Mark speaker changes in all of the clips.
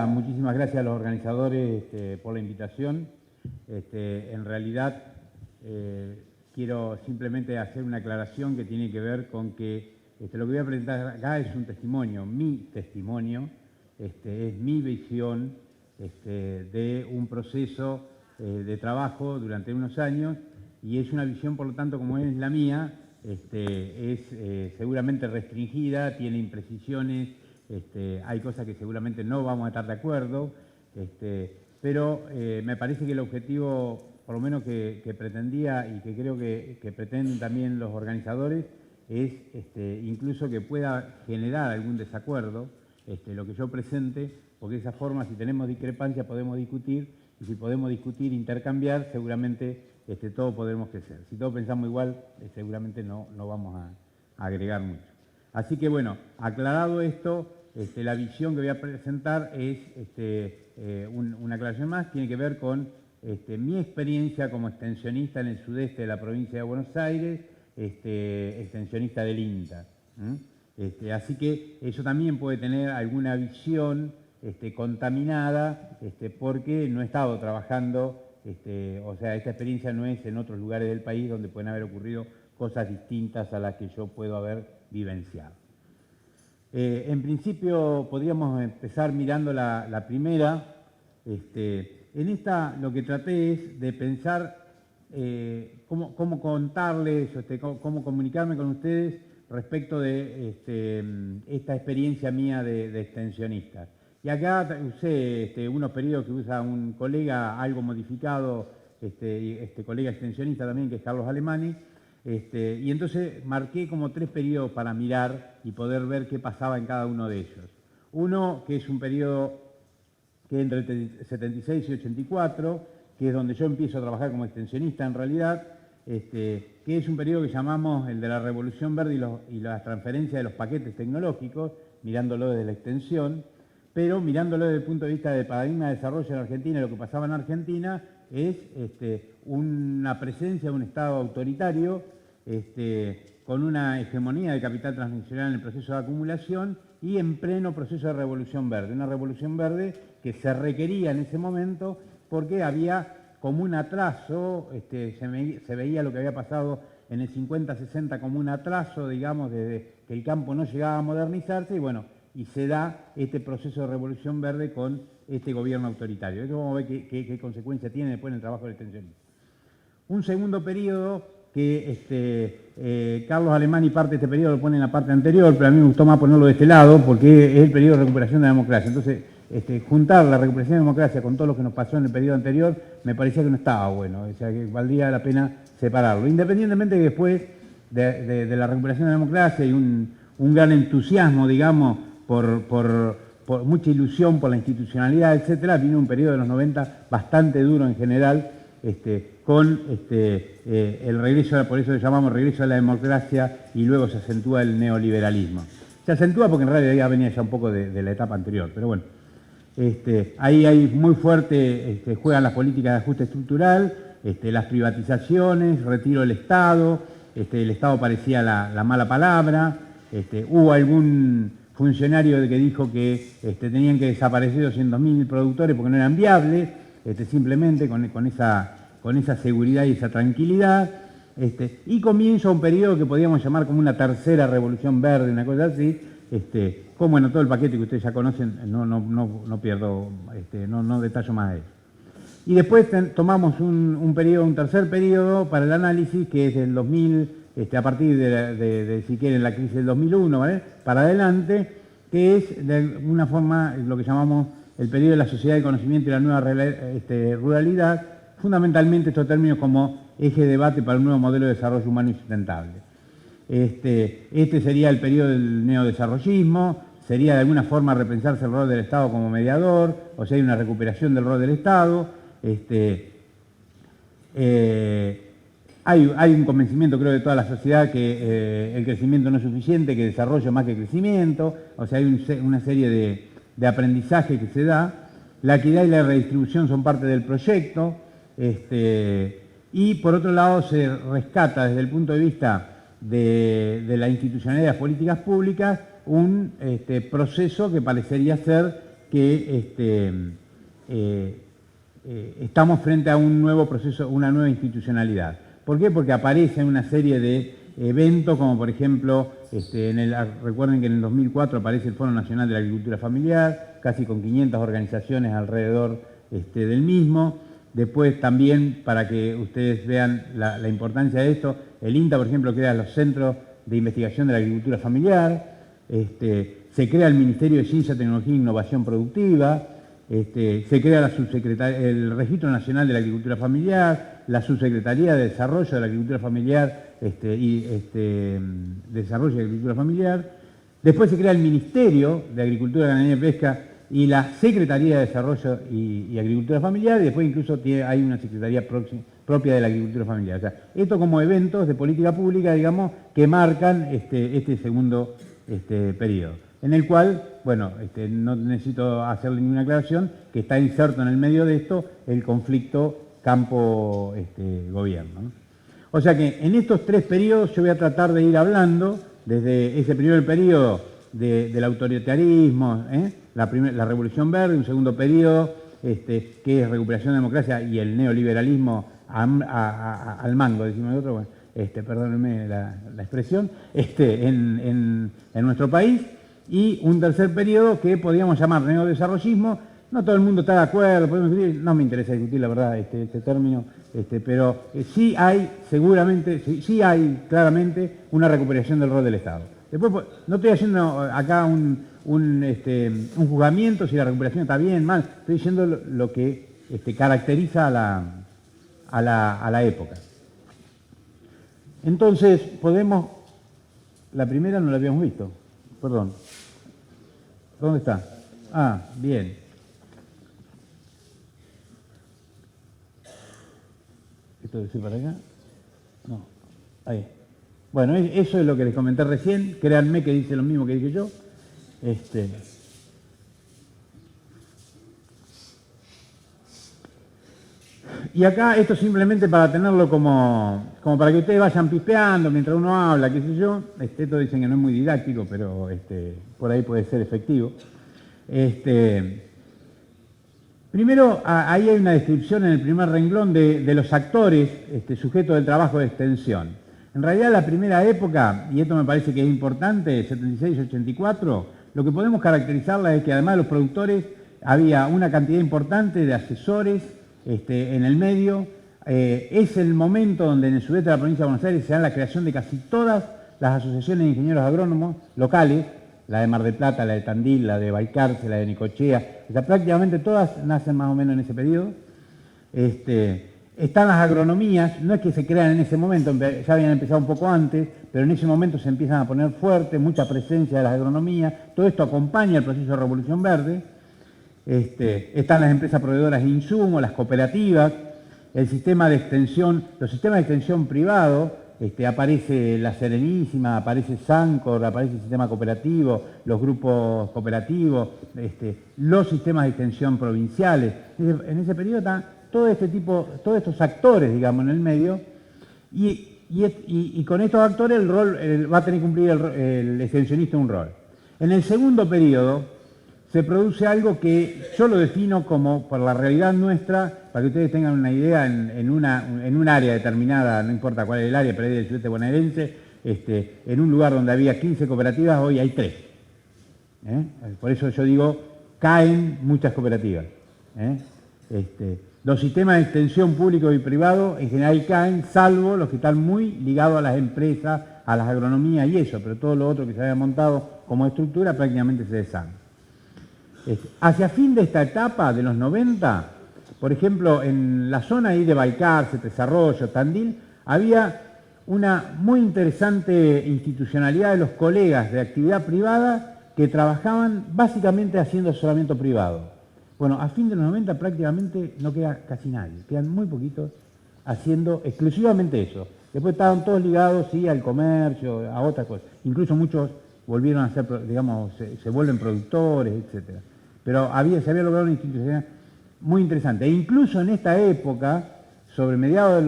Speaker 1: Muchísimas gracias a los organizadores por la invitación. En realidad, quiero simplemente hacer una aclaración que tiene que ver con que lo que voy a presentar acá es un testimonio, mi testimonio, es mi visión de un proceso de trabajo durante unos años, y es una visión, por lo tanto, como es la mía, es seguramente restringida, tiene imprecisiones, hay cosas que seguramente no vamos a estar de acuerdo, pero me parece que el objetivo, por lo menos que pretendía y que creo que pretenden también los organizadores, es incluso que pueda generar algún desacuerdo lo que yo presente, porque de esa forma, si tenemos discrepancia, podemos discutir, y si podemos discutir, intercambiar, seguramente todos podremos crecer. Si todos pensamos igual, seguramente no vamos a agregar mucho. Así que bueno, aclarado esto, la visión que voy a presentar es una aclaración más, tiene que ver con mi experiencia como extensionista en el sudeste de la provincia de Buenos Aires, extensionista del INTA. Así que eso también puede tener alguna visión contaminada, porque no he estado trabajando, o sea, esta experiencia no es en otros lugares del país donde pueden haber ocurrido cosas distintas a las que yo puedo haber vivenciado. En principio podríamos empezar mirando la primera. En esta lo que traté es de pensar cómo contarles, cómo comunicarme con ustedes respecto de esta experiencia mía de extensionista. Y acá usé unos periodos que usa un colega algo modificado, colega extensionista también, que es Carlos Alemani, y entonces marqué como 3 periodos para mirar y poder ver qué pasaba en cada uno de ellos. Uno, que es un periodo que entre el 76 y 84, que es donde yo empiezo a trabajar como extensionista en realidad, que es un periodo que llamamos el de la Revolución Verde y las transferencias de los paquetes tecnológicos, mirándolo desde la extensión, pero mirándolo desde el punto de vista del paradigma de desarrollo en Argentina y lo que pasaba en Argentina, es una presencia de un Estado autoritario con una hegemonía de capital transnacional en el proceso de acumulación y en pleno proceso de revolución verde. Una revolución verde que se requería en ese momento porque había como un atraso, se veía lo que había pasado en el 50-60 como un atraso, digamos, desde que el campo no llegaba a modernizarse, y bueno, y se da este proceso de revolución verde con este gobierno autoritario. Eso vamos a ver qué consecuencia tiene después en el trabajo del extensionismo. Un segundo periodo que Carlos Alemani parte de este periodo lo pone en la parte anterior, pero a mí me gustó más ponerlo de este lado porque es el periodo de recuperación de la democracia. Entonces, juntar la recuperación de la democracia con todo lo que nos pasó en el periodo anterior me parecía que no estaba bueno, o sea que valdría la pena separarlo. Independientemente de que después de la recuperación de la democracia y un gran entusiasmo, digamos, por mucha ilusión por la institucionalidad, etcétera, vino un periodo de los 90 bastante duro en general, con el regreso, por eso le llamamos regreso a la democracia, y luego se acentúa el neoliberalismo. Se acentúa porque en realidad ya venía ya un poco de la etapa anterior, pero bueno. Ahí hay muy fuerte, juegan las políticas de ajuste estructural, las privatizaciones, retiro del Estado, el Estado parecía la mala palabra, hubo algún funcionario que dijo que tenían que desaparecer 200.000 productores porque no eran viables, simplemente con esa seguridad y esa tranquilidad, y comienza un periodo que podríamos llamar como una tercera revolución verde, una cosa así, como bueno, todo el paquete que ustedes ya conocen, no pierdo, no detallo más de eso. Y después tomamos un tercer periodo para el análisis, que es del 2000, a partir de si quieren, la crisis del 2001, ¿vale?, para adelante, que es de alguna forma lo que llamamos el periodo de la sociedad del conocimiento y la nueva ruralidad, fundamentalmente estos términos como eje de debate para un nuevo modelo de desarrollo humano y sustentable. Este sería el periodo del neodesarrollismo, sería de alguna forma repensarse el rol del Estado como mediador, o sea, hay una recuperación del rol del Estado. Hay un convencimiento, creo, de toda la sociedad que el crecimiento no es suficiente, que desarrollo más que crecimiento, o sea, hay una serie de aprendizaje que se da. La equidad y la redistribución son parte del proyecto, y por otro lado se rescata desde el punto de vista de la institucionalidad de las políticas públicas un proceso que parecería ser que estamos frente a un nuevo proceso, una nueva institucionalidad. ¿Por qué? Porque aparecen una serie de eventos, como por ejemplo, recuerden que en el 2004 aparece el Foro Nacional de la Agricultura Familiar, casi con 500 organizaciones alrededor del mismo. Después también, para que ustedes vean la importancia de esto, el INTA, por ejemplo, crea los Centros de Investigación de la Agricultura Familiar, se crea el Ministerio de Ciencia, Tecnología e Innovación Productiva, se crea el Registro Nacional de la Agricultura Familiar, la Subsecretaría de Desarrollo de la Agricultura Familiar Desarrollo de Agricultura Familiar. Después se crea el Ministerio de Agricultura, Ganadería y Pesca y la Secretaría de Desarrollo y Agricultura Familiar, y después incluso hay una Secretaría propia de la Agricultura Familiar. O sea, esto como eventos de política pública, digamos, que marcan este segundo periodo, en el cual, bueno, no necesito hacerle ninguna aclaración, que está inserto en el medio de esto el conflicto campo-gobierno, ¿no? O sea que en estos tres periodos yo voy a tratar de ir hablando, desde ese primer periodo del autoritarismo, la Revolución Verde, un segundo periodo que es recuperación de democracia y el neoliberalismo al mango, decimos nosotros, bueno, perdónenme la expresión, en nuestro país, y un tercer periodo que podríamos llamar neodesarrollismo. No todo el mundo está de acuerdo, podemos discutir, no me interesa discutir la verdad este término, pero sí hay seguramente, sí hay claramente una recuperación del rol del Estado. Después, no estoy haciendo acá un juzgamiento si la recuperación está bien, mal, estoy diciendo lo que caracteriza a la época. Entonces, la primera no la habíamos visto, perdón. ¿Dónde está? Ah, bien. ¿Esto debe ser para acá? No, ahí. Bueno, eso es lo que les comenté recién, créanme que dice lo mismo que dije yo. Y acá esto simplemente para tenerlo como para que ustedes vayan pispeando mientras uno habla, qué sé yo. Esto dicen que no es muy didáctico, pero por ahí puede ser efectivo. Primero, ahí hay una descripción en el primer renglón de los actores sujetos del trabajo de extensión. En realidad, la primera época, y esto me parece que es importante, 76-84, lo que podemos caracterizarla es que además de los productores había una cantidad importante de asesores en el medio. Es el momento donde en el sudeste de la provincia de Buenos Aires se da la creación de casi todas las asociaciones de ingenieros agrónomos locales, la de Mar del Plata, la de Tandil, la de Balcarce, la de Necochea, o sea, prácticamente todas nacen más o menos en ese periodo. Están las agronomías, no es que se crean en ese momento, ya habían empezado un poco antes, pero en ese momento se empiezan a poner fuertes, mucha presencia de las agronomías, todo esto acompaña el proceso de Revolución Verde. Están las empresas proveedoras de insumos, las cooperativas, el sistema de extensión, los sistemas de extensión privados, aparece La Serenísima, aparece Sancor, aparece el sistema cooperativo, los grupos cooperativos, los sistemas de extensión provinciales. En ese periodo están todos estos actores, digamos, en el medio, y con estos actores el rol va a tener que cumplir el extensionista un rol. En el segundo periodo se produce algo que yo lo defino como, por la realidad nuestra, para que ustedes tengan una idea, en un área determinada, no importa cuál es el área, pero es del sudeste bonaerense, en un lugar donde había 15 cooperativas, hoy hay 3. Por eso yo digo, caen muchas cooperativas. Los sistemas de extensión público y privado en general caen, salvo los que están muy ligados a las empresas, a las agronomías y eso, pero todo lo otro que se había montado como estructura prácticamente se desarma. Hacia fin de esta etapa de los 90, por ejemplo, en la zona ahí de Balcarce, Desarrollo, Tandil, había una muy interesante institucionalidad de los colegas de actividad privada que trabajaban básicamente haciendo asesoramiento privado. Bueno, a fin de los 90 prácticamente no queda casi nadie, quedan muy poquitos haciendo exclusivamente eso. Después estaban todos ligados, sí, al comercio, a otras cosas. Incluso muchos volvieron a ser, digamos, se vuelven productores, etc. Pero se había logrado una institucionalidad muy interesante. E incluso en esta época, sobre mediados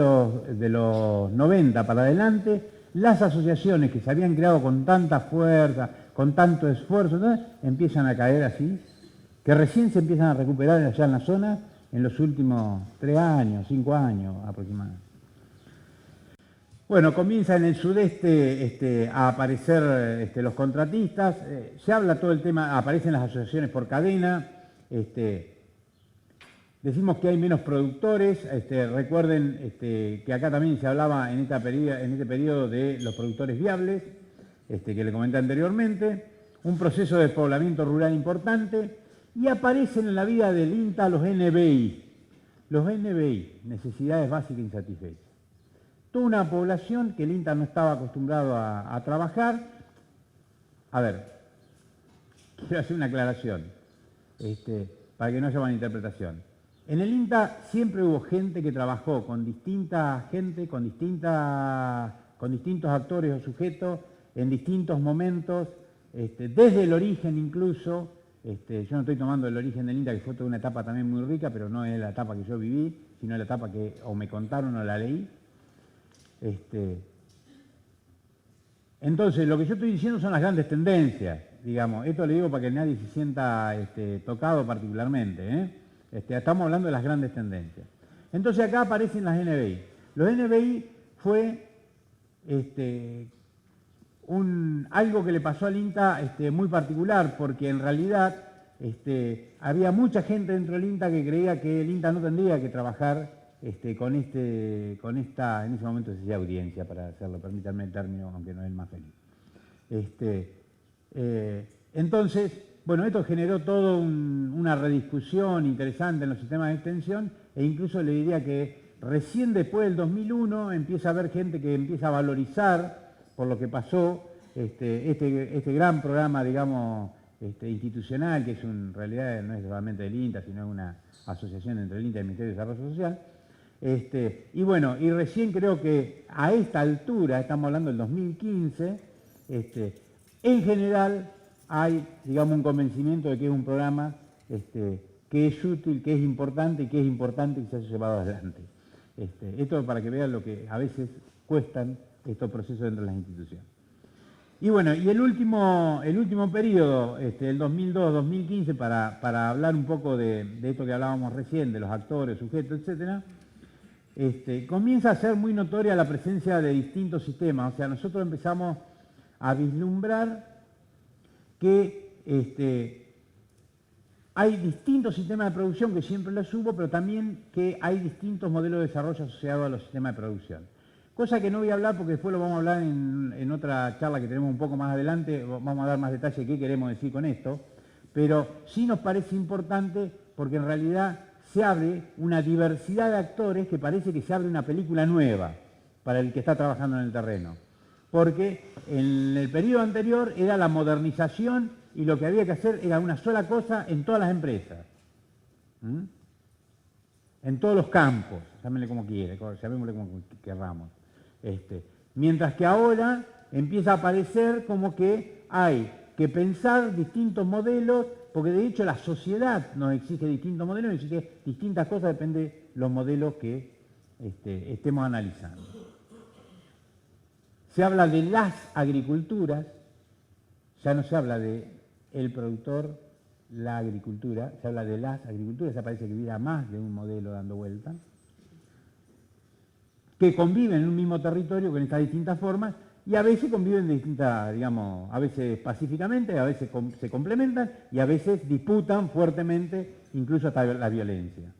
Speaker 1: de los 90 para adelante, las asociaciones que se habían creado con tanta fuerza, con tanto esfuerzo, empiezan a caer así que recién se empiezan a recuperar allá en la zona en los últimos 3 años, 5 años aproximadamente. Bueno, comienza en el sudeste a aparecer los contratistas, se habla todo el tema, aparecen las asociaciones por cadena, decimos que hay menos productores, recuerden que acá también se hablaba en este periodo de los productores viables, que le comenté anteriormente, un proceso de despoblamiento rural importante, y aparecen en la vida del INTA los NBI. Los NBI, necesidades básicas insatisfechas. Toda una población que el INTA no estaba acostumbrado a trabajar. A ver, quiero hacer una aclaración, para que no haya malinterpretación. En el INTA siempre hubo gente que trabajó con distinta gente, con distintos actores o sujetos, en distintos momentos, desde el origen incluso. Yo no estoy tomando el origen del INTA, que fue toda una etapa también muy rica, pero no es la etapa que yo viví, sino la etapa que o me contaron o la leí. Entonces, lo que yo estoy diciendo son las grandes tendencias, digamos. Esto le digo para que nadie se sienta tocado particularmente. Estamos hablando de las grandes tendencias. Entonces, acá aparecen las NBI. Los NBI fue algo que le pasó al INTA muy particular, porque en realidad había mucha gente dentro del INTA que creía que el INTA no tendría que trabajar con esta, en ese momento se decía audiencia, para hacerlo, permítanme el término, aunque no es el más feliz. Entonces, bueno, esto generó toda una rediscusión interesante en los sistemas de extensión, e incluso le diría que recién después del 2001 empieza a haber gente que empieza a valorizar por lo que pasó este gran programa, digamos, institucional, que es en realidad no es solamente del INTA, sino una asociación entre el INTA y el Ministerio de Desarrollo Social. Y bueno, y recién creo que a esta altura, estamos hablando del 2015, en general hay, digamos, un convencimiento de que es un programa que es útil, que es importante y que es importante que se haya llevado adelante. Esto para que vean lo que a veces cuestan estos procesos dentro de las instituciones. Y bueno, y el último periodo, el 2002-2015, para hablar un poco de esto que hablábamos recién, de los actores, sujetos, etcétera, comienza a ser muy notoria la presencia de distintos sistemas. O sea, nosotros empezamos a vislumbrar que hay distintos sistemas de producción, que siempre los hubo, pero también que hay distintos modelos de desarrollo asociados a los sistemas de producción. Cosa que no voy a hablar porque después lo vamos a hablar en otra charla que tenemos un poco más adelante, vamos a dar más detalle de qué queremos decir con esto, pero sí nos parece importante porque en realidad se abre una diversidad de actores que parece que se abre una película nueva para el que está trabajando en el terreno. Porque en el periodo anterior era la modernización y lo que había que hacer era una sola cosa en todas las empresas. En todos los campos, llámenle como quiera, llamémosle como querramos. Mientras que ahora empieza a aparecer como que hay que pensar distintos modelos, porque de hecho la sociedad nos exige distintos modelos, nos exige distintas cosas, depende de los modelos que estemos analizando. Se habla de las agriculturas, ya no se habla de el productor, la agricultura, se habla de las agriculturas, ya parece que hubiera más de un modelo dando vuelta, que conviven en un mismo territorio con estas distintas formas y a veces conviven de distintas, digamos, a veces pacíficamente, a veces se complementan y a veces disputan fuertemente, incluso hasta la violencia.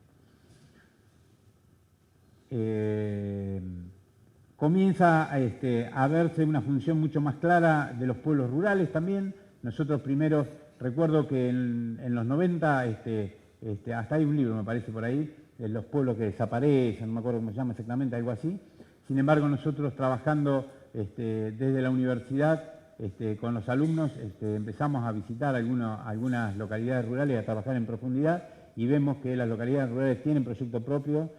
Speaker 1: Comienza a verse una función mucho más clara de los pueblos rurales también. Nosotros primero, recuerdo que en los 90, hasta hay un libro, me parece por ahí, de los pueblos que desaparecen, no me acuerdo cómo se llama exactamente, algo así. Sin embargo, nosotros trabajando desde la universidad con los alumnos empezamos a visitar algunas localidades rurales y a trabajar en profundidad y vemos que las localidades rurales tienen proyecto propio,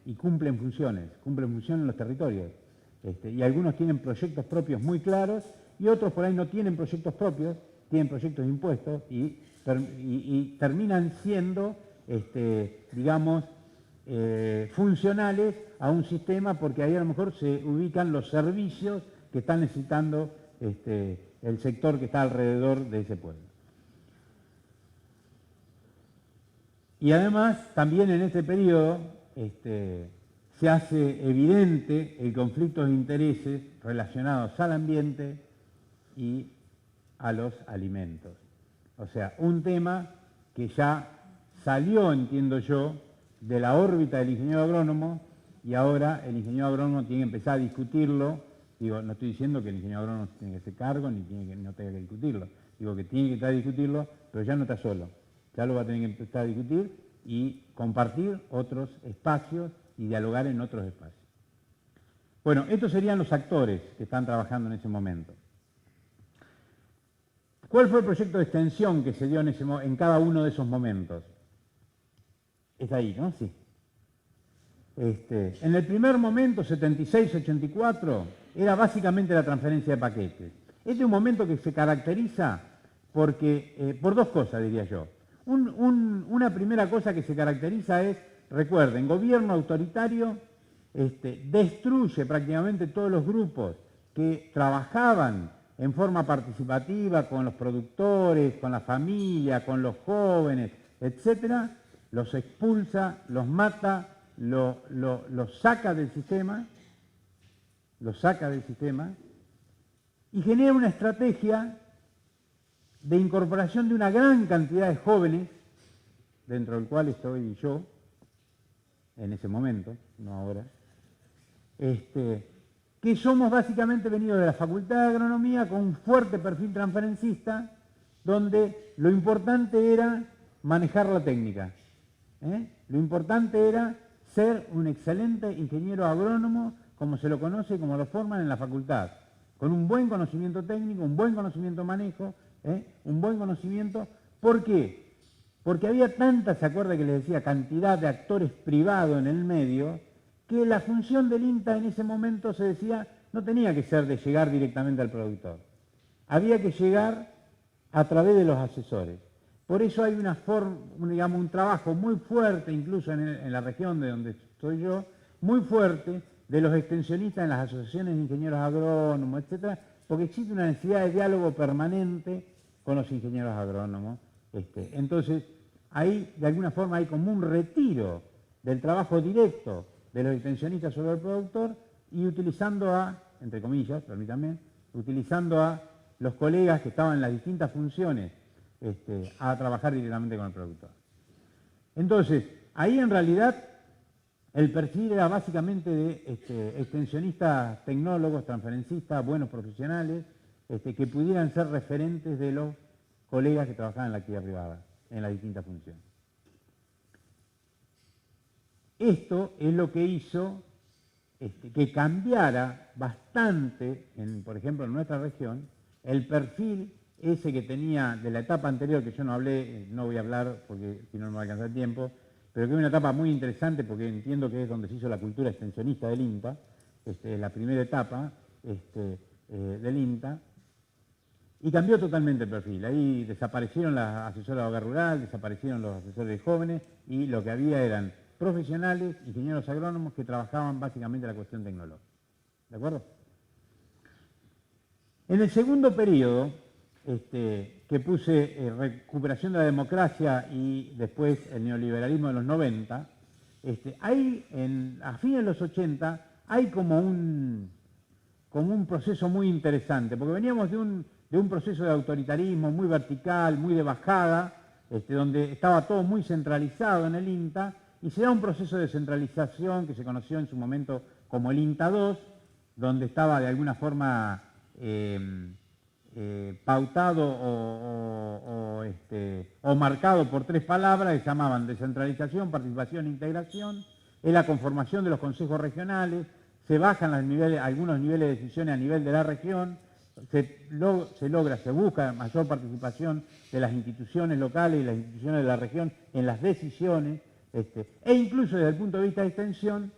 Speaker 1: y cumplen funciones en los territorios. Y algunos tienen proyectos propios muy claros y otros por ahí no tienen proyectos propios, tienen proyectos impuestos y terminan siendo, digamos, funcionales a un sistema porque ahí a lo mejor se ubican los servicios que está necesitando el sector que está alrededor de ese pueblo. Y además, también en este periodo se hace evidente el conflicto de intereses relacionados al ambiente y a los alimentos. O sea, un tema que ya salió, entiendo yo, de la órbita del ingeniero agrónomo y ahora el ingeniero agrónomo tiene que empezar a discutirlo. Digo, no estoy diciendo que el ingeniero agrónomo tiene que hacer cargo ni no tenga que discutirlo. Digo que tiene que empezar a discutirlo, pero ya no está solo. Ya lo va a tener que empezar a discutir y compartir otros espacios y dialogar en otros espacios. Bueno, estos serían los actores que están trabajando en ese momento. ¿Cuál fue el proyecto de extensión que se dio en cada uno de esos momentos? Está ahí, ¿no? Sí. En el primer momento, 76-84, era básicamente la transferencia de paquetes. Este es un momento que se caracteriza porque, por dos cosas, diría yo. Una primera cosa que se caracteriza es, recuerden, gobierno autoritario destruye prácticamente todos los grupos que trabajaban en forma participativa con los productores, con la familia, con los jóvenes, etcétera, los expulsa, los mata, los saca del sistema, y genera una estrategia de incorporación de una gran cantidad de jóvenes, dentro del cual estoy yo, en ese momento, no ahora, que somos básicamente venidos de la Facultad de Agronomía con un fuerte perfil transferencista, donde lo importante era manejar la técnica. Lo importante era ser un excelente ingeniero agrónomo, como se lo conoce y como lo forman en la facultad, con un buen conocimiento técnico, un buen conocimiento de manejo, un buen conocimiento. ¿Por qué? Porque había tanta, ¿se acuerda que les decía, cantidad de actores privados en el medio, que la función del INTA en ese momento se decía no tenía que ser de llegar directamente al productor. Había que llegar a través de los asesores. Por eso hay un trabajo muy fuerte, incluso en la región de donde estoy yo, muy fuerte de los extensionistas en las asociaciones de ingenieros agrónomos, etcétera, porque existe una necesidad de diálogo permanente con los ingenieros agrónomos. Entonces, ahí de alguna forma hay como un retiro del trabajo directo de los extensionistas sobre el productor y utilizando a, entre comillas, permítanme, utilizando a los colegas que estaban en las distintas funciones a trabajar directamente con el productor. Entonces, ahí en realidad el perfil era básicamente de extensionistas, tecnólogos, transferencistas, buenos profesionales, que pudieran ser referentes de los colegas que trabajaban en la actividad privada, en las distintas funciones. Esto es lo que hizo que cambiara bastante, por ejemplo, en nuestra región, el perfil ese que tenía de la etapa anterior, que yo no hablé, no voy a hablar porque si no me va a alcanzar tiempo, pero que es una etapa muy interesante porque entiendo que es donde se hizo la cultura extensionista del INTA, la primera etapa del INTA, y cambió totalmente el perfil. Ahí desaparecieron las asesoras de hogar rural, desaparecieron los asesores de jóvenes y lo que había eran profesionales, ingenieros agrónomos que trabajaban básicamente la cuestión tecnológica. ¿De acuerdo? En el segundo periodo, que puse recuperación de la democracia y después el neoliberalismo de los 90, ahí a fines de los 80 hay como un proceso muy interesante, porque veníamos de un proceso de autoritarismo muy vertical, muy de bajada, donde estaba todo muy centralizado en el INTA, y se da un proceso de centralización que se conoció en su momento como el INTA II, donde estaba de alguna forma pautado o marcado por tres palabras que se llamaban descentralización, participación e integración, es la conformación de los consejos regionales, se bajan algunos niveles de decisiones a nivel de la región, se busca mayor participación de las instituciones locales y las instituciones de la región en las decisiones, e incluso desde el punto de vista de extensión,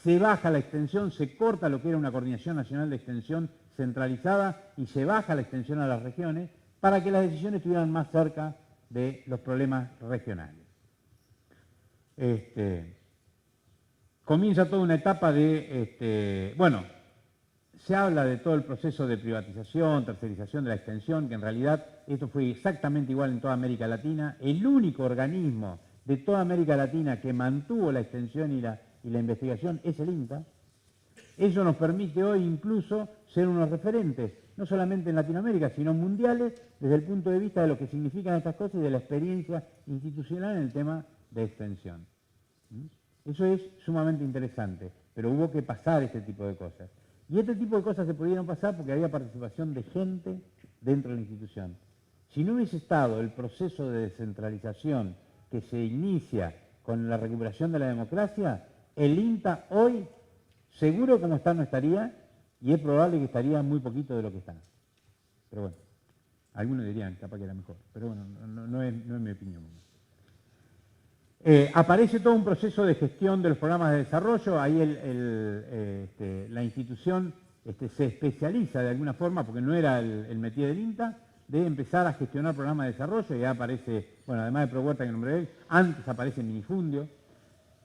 Speaker 1: se baja la extensión, se corta lo que era una coordinación nacional de extensión centralizada y se baja la extensión a las regiones para que las decisiones estuvieran más cerca de los problemas regionales. Comienza toda una etapa se habla de todo el proceso de privatización, tercerización de la extensión, que en realidad esto fue exactamente igual en toda América Latina. El único organismo de toda América Latina que mantuvo la extensión y la investigación es el INTA. Eso nos permite hoy incluso ser unos referentes, no solamente en Latinoamérica, sino mundiales, desde el punto de vista de lo que significan estas cosas y de la experiencia institucional en el tema de extensión. Eso es sumamente interesante, pero hubo que pasar este tipo de cosas. Y este tipo de cosas se pudieron pasar porque había participación de gente dentro de la institución. Si no hubiese estado el proceso de descentralización que se inicia con la recuperación de la democracia, el INTA hoy, seguro como está, no estaría, y es probable que estaría muy poquito de lo que está. Pero bueno, algunos dirían capaz que era mejor, pero bueno, no es mi opinión. Aparece todo un proceso de gestión de los programas de desarrollo, ahí la institución se especializa de alguna forma, porque no era el métier del INTA, de empezar a gestionar programas de desarrollo, y ya aparece, bueno, además de ProHuerta que nombré él, antes aparece Minifundio.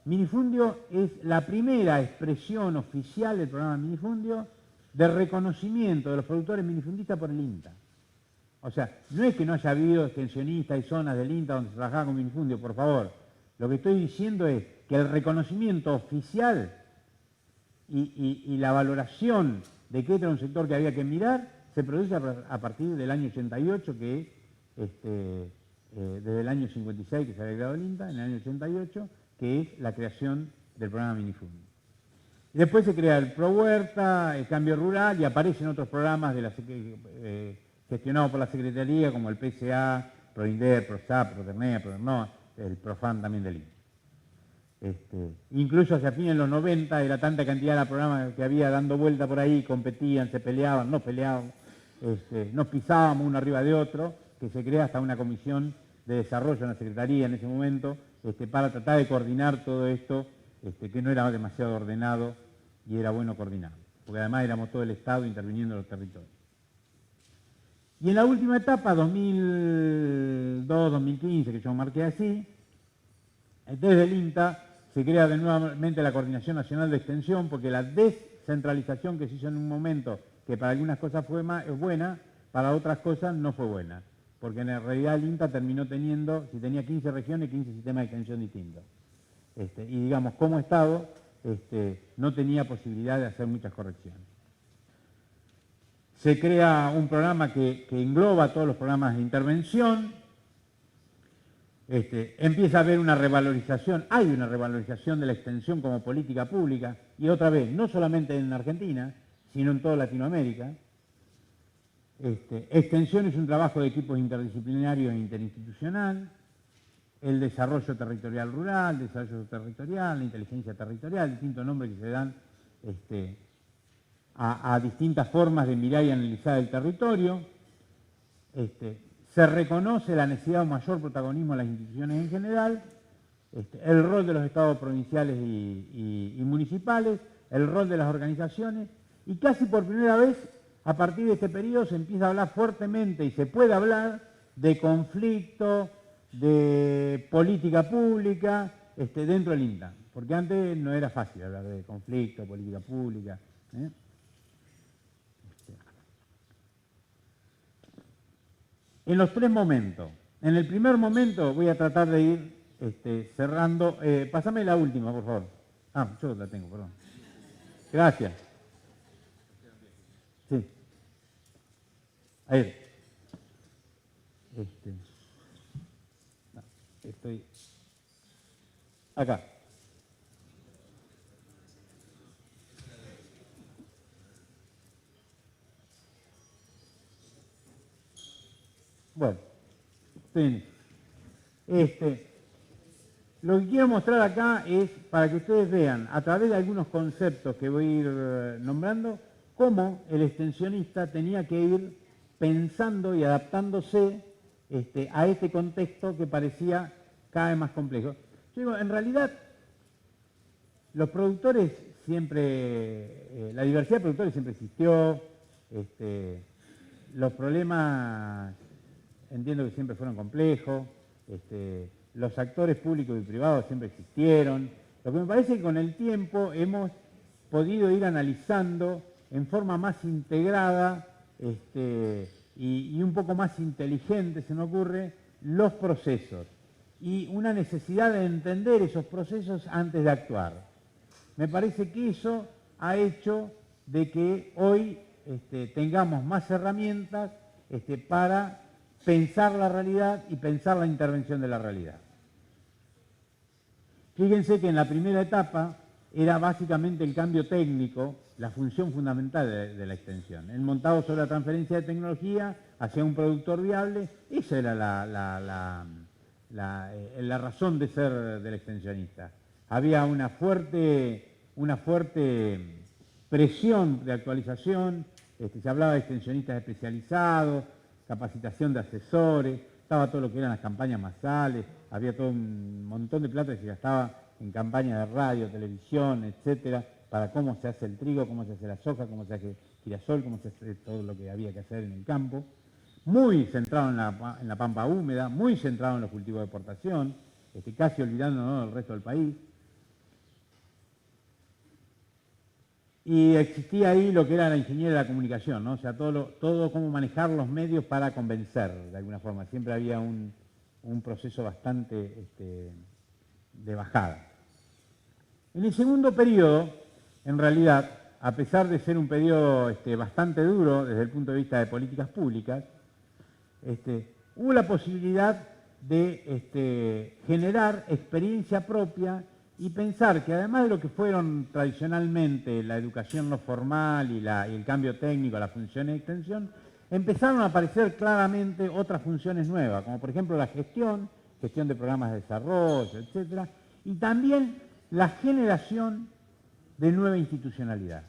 Speaker 1: Minifundio es la primera expresión oficial del programa Minifundio de reconocimiento de los productores minifundistas por el INTA. O sea, no es que no haya habido extensionistas y zonas del INTA donde se trabajaba con Minifundio, por favor. Lo que estoy diciendo es que el reconocimiento oficial y la valoración de que este era un sector que había que mirar se produce a partir del año 88, que es desde el año 56 que se había creado el INTA, en el año 88, que es la creación del programa Minifundio. Y después se crea el ProHuerta, el Cambio Rural, y aparecen otros programas gestionados por la Secretaría, como el PSA, ProInder, ProSAP, ProTernea, ProDernoa, el ProFan también del INTA. Incluso hacia fines de los 90 era tanta cantidad de programas que había dando vuelta por ahí, competían, se peleaban, nos peleaban, nos pisábamos uno arriba de otro, que se crea hasta una comisión de desarrollo en la Secretaría en ese momento, para tratar de coordinar todo esto, que no era demasiado ordenado y era bueno coordinarlo, porque además éramos todo el Estado interviniendo en los territorios. Y en la última etapa, 2002-2015, que yo marqué así, desde el INTA se crea de nuevamente la Coordinación Nacional de Extensión, porque la descentralización que se hizo en un momento, que para algunas cosas fue buena, para otras cosas no fue buena, porque en realidad el INTA terminó teniendo, si tenía 15 regiones, 15 sistemas de extensión distintos. Y digamos, como Estado, no tenía posibilidad de hacer muchas correcciones. Se crea un programa que engloba todos los programas de intervención. Empieza a haber una revalorización, hay una revalorización de la extensión como política pública, y otra vez, no solamente en Argentina, sino en toda Latinoamérica. Extensión es un trabajo de equipos interdisciplinarios e interinstitucional, el desarrollo territorial rural, el desarrollo territorial, la inteligencia territorial, distintos nombres que se dan a distintas formas de mirar y analizar el territorio. Se reconoce la necesidad de un mayor protagonismo de las instituciones en general, el rol de los estados provinciales y municipales, el rol de las organizaciones, y casi por primera vez, a partir de este periodo, se empieza a hablar fuertemente y se puede hablar de conflicto, de política pública dentro del INTA, porque antes no era fácil hablar de conflicto, política pública. En los tres momentos. En el primer momento voy a tratar de ir cerrando. Pásame la última, por favor. Ah, yo la tengo, perdón. Gracias. Sí. A ver. No, estoy acá. Bueno, lo que quiero mostrar acá es para que ustedes vean, a través de algunos conceptos que voy a ir nombrando, cómo el extensionista tenía que ir pensando y adaptándose a este contexto que parecía cada vez más complejo. Yo digo, en realidad, los productores siempre, la diversidad de productores siempre existió, los problemas entiendo que siempre fueron complejos, los actores públicos y privados siempre existieron. Lo que me parece que con el tiempo hemos podido ir analizando en forma más integrada y un poco más inteligente, se me ocurre, los procesos y una necesidad de entender esos procesos antes de actuar. Me parece que eso ha hecho de que hoy tengamos más herramientas para pensar la realidad y pensar la intervención de la realidad. Fíjense que en la primera etapa era básicamente el cambio técnico la función fundamental de la extensión. El montado sobre la transferencia de tecnología hacia un productor viable, esa era la razón de ser del extensionista. Había una fuerte presión de actualización, se hablaba de extensionistas especializados, capacitación de asesores, estaba todo lo que eran las campañas masales, había todo un montón de plata que se gastaba en campañas de radio, televisión, etcétera, para cómo se hace el trigo, cómo se hace la soja, cómo se hace girasol, cómo se hace todo lo que había que hacer en el campo. Muy centrado en la pampa húmeda, muy centrado en los cultivos de exportación, casi olvidándonos del resto del país. Y existía ahí lo que era la ingeniería de la comunicación, ¿no? O sea, todo cómo manejar los medios para convencer, de alguna forma. Siempre había un proceso bastante de bajada. En el segundo periodo, en realidad, a pesar de ser un periodo bastante duro desde el punto de vista de políticas públicas, hubo la posibilidad de generar experiencia propia y pensar que además de lo que fueron tradicionalmente la educación no formal y el cambio técnico, la función de extensión, empezaron a aparecer claramente otras funciones nuevas, como por ejemplo la gestión de programas de desarrollo, etcétera, y también la generación de nueva institucionalidad.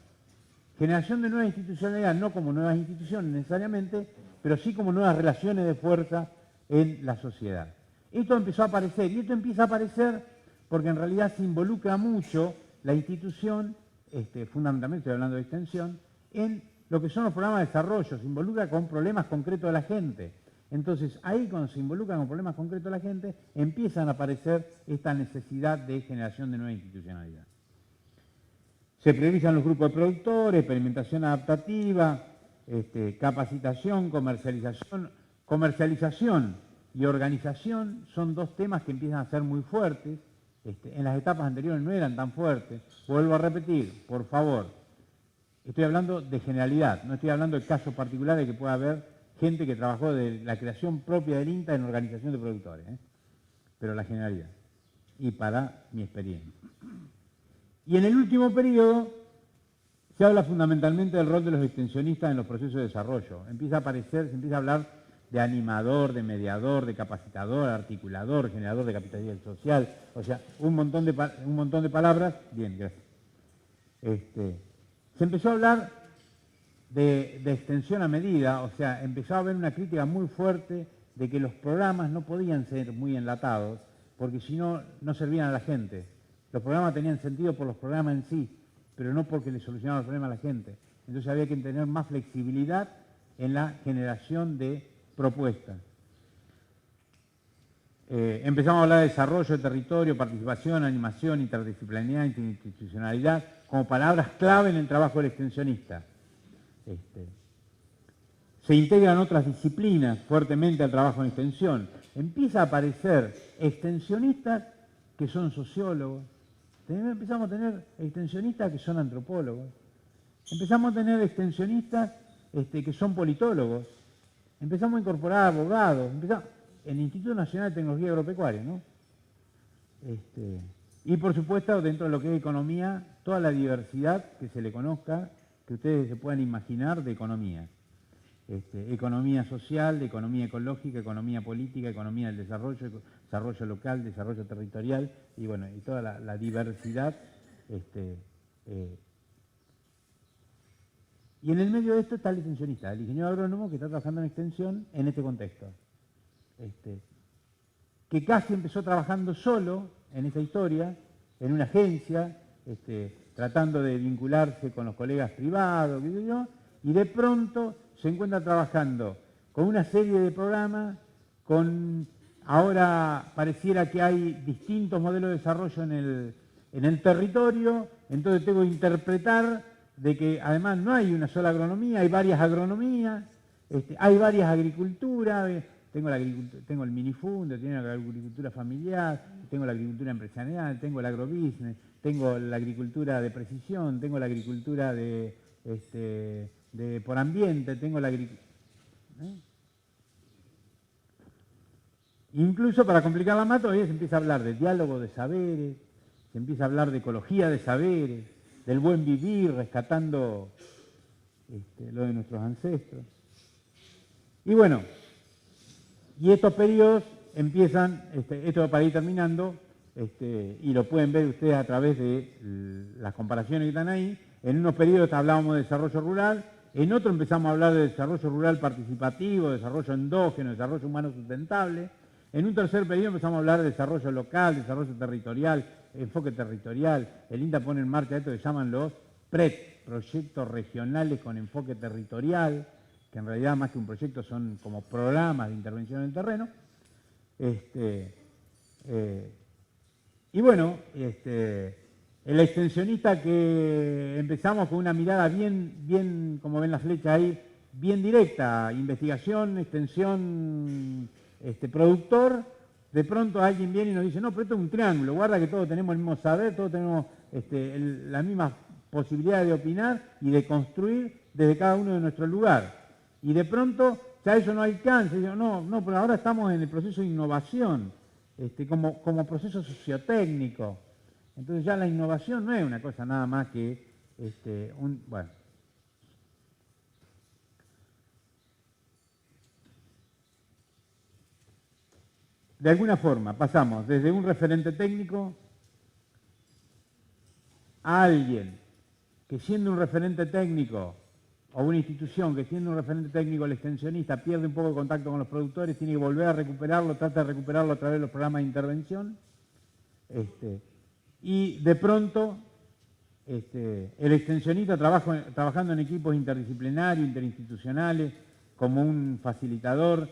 Speaker 1: Generación de nueva institucionalidad no como nuevas instituciones necesariamente, pero sí como nuevas relaciones de fuerza en la sociedad. Esto empezó a aparecer, y esto empieza a aparecer porque en realidad se involucra mucho la institución, fundamentalmente estoy hablando de extensión, en lo que son los programas de desarrollo, se involucra con problemas concretos de la gente. Entonces, ahí cuando se involucran con problemas concretos de la gente, empiezan a aparecer esta necesidad de generación de nueva institucionalidad. Se priorizan los grupos de productores, experimentación adaptativa, capacitación, comercialización y organización son dos temas que empiezan a ser muy fuertes. En las etapas anteriores no eran tan fuertes. Vuelvo a repetir, por favor, estoy hablando de generalidad, no estoy hablando de casos particulares que pueda haber gente que trabajó de la creación propia del INTA en organización de productores, pero la generalidad, y para mi experiencia. Y en el último periodo se habla fundamentalmente del rol de los extensionistas en los procesos de desarrollo. Empieza a aparecer, se empieza a hablar de animador, de mediador, de capacitador, articulador, generador de capitalidad social, o sea, un montón de palabras. Bien, gracias. Se empezó a hablar de extensión a medida, o sea, empezó a haber una crítica muy fuerte de que los programas no podían ser muy enlatados, porque si no, no servían a la gente. Los programas tenían sentido por los programas en sí, pero no porque le solucionaban los problemas a la gente. Entonces había que tener más flexibilidad en la generación de propuestas. Empezamos a hablar de desarrollo de territorio, participación, animación, interdisciplinaridad, interinstitucionalidad, como palabras clave en el trabajo del extensionista. Se integran otras disciplinas fuertemente al trabajo en extensión. Empieza a aparecer extensionistas que son sociólogos. Empezamos a tener extensionistas que son antropólogos. Empezamos a tener extensionistas que son politólogos. Empezamos a incorporar abogados. El Instituto Nacional de Tecnología Agropecuaria, ¿no? Y por supuesto, dentro de lo que es economía, toda la diversidad que se le conozca, que ustedes se puedan imaginar de economía. Economía social, economía ecológica, economía política, economía del desarrollo, desarrollo local, desarrollo territorial, y bueno, y toda la diversidad. Y en el medio de esto está el extensionista, el ingeniero agrónomo que está trabajando en extensión en este contexto. Que casi empezó trabajando solo en esta historia, en una agencia, tratando de vincularse con los colegas privados, qué sé yo, y de pronto se encuentra trabajando con una serie de programas, ahora pareciera que hay distintos modelos de desarrollo en el territorio, entonces tengo que interpretar de que además no hay una sola agronomía, hay varias agronomías, hay varias agriculturas, tengo el minifundio, tengo la agricultura familiar, tengo la agricultura empresarial, tengo el agrobusiness, tengo la agricultura de precisión, tengo la agricultura por ambiente, tengo la agricultura... Incluso para complicar la más todavía se empieza a hablar de diálogo de saberes, se empieza a hablar de ecología de saberes, del buen vivir, rescatando lo de nuestros ancestros. Y bueno, y estos periodos empiezan, esto para ir terminando, y lo pueden ver ustedes a través de las comparaciones que están ahí. En unos periodos hablábamos de desarrollo rural, en otros empezamos a hablar de desarrollo rural participativo, desarrollo endógeno, desarrollo humano sustentable. En un tercer periodo empezamos a hablar de desarrollo local, desarrollo territorial, enfoque territorial. El INTA pone en marcha esto que llaman los PRET, proyectos regionales con enfoque territorial, que en realidad más que un proyecto son como programas de intervención en el terreno. Y bueno, el extensionista que empezamos con una mirada bien, como ven la flecha ahí, bien directa, investigación, extensión, productor, de pronto alguien viene y nos dice, no, pero esto es un triángulo, guarda que todos tenemos el mismo saber, todos tenemos las mismas posibilidades de opinar y de construir desde cada uno de nuestro lugar. Y de pronto ya eso no alcanza, y digo, no, pero ahora estamos en el proceso de innovación, como proceso sociotécnico. Entonces ya la innovación no es una cosa nada más que bueno. De alguna forma pasamos desde un referente técnico a alguien que siendo un referente técnico, o una institución que siendo un referente técnico, el extensionista pierde un poco de contacto con los productores, tiene que volver a recuperarlo, trata de recuperarlo a través de los programas de intervención, y de pronto el extensionista trabajando en equipos interdisciplinarios, interinstitucionales, como un facilitador,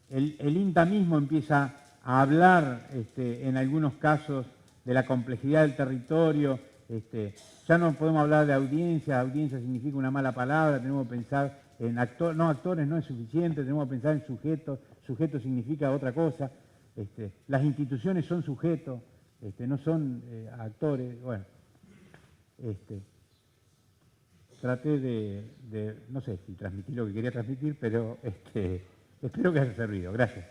Speaker 1: el INTA mismo empieza a hablar en algunos casos de la complejidad del territorio. Ya no podemos hablar de audiencia significa una mala palabra, tenemos que pensar en actores no es suficiente, tenemos que pensar en sujetos, sujeto significa otra cosa, las instituciones son sujetos, no son actores, bueno, traté de, no sé si transmitir lo que quería transmitir, pero espero que haya servido, gracias.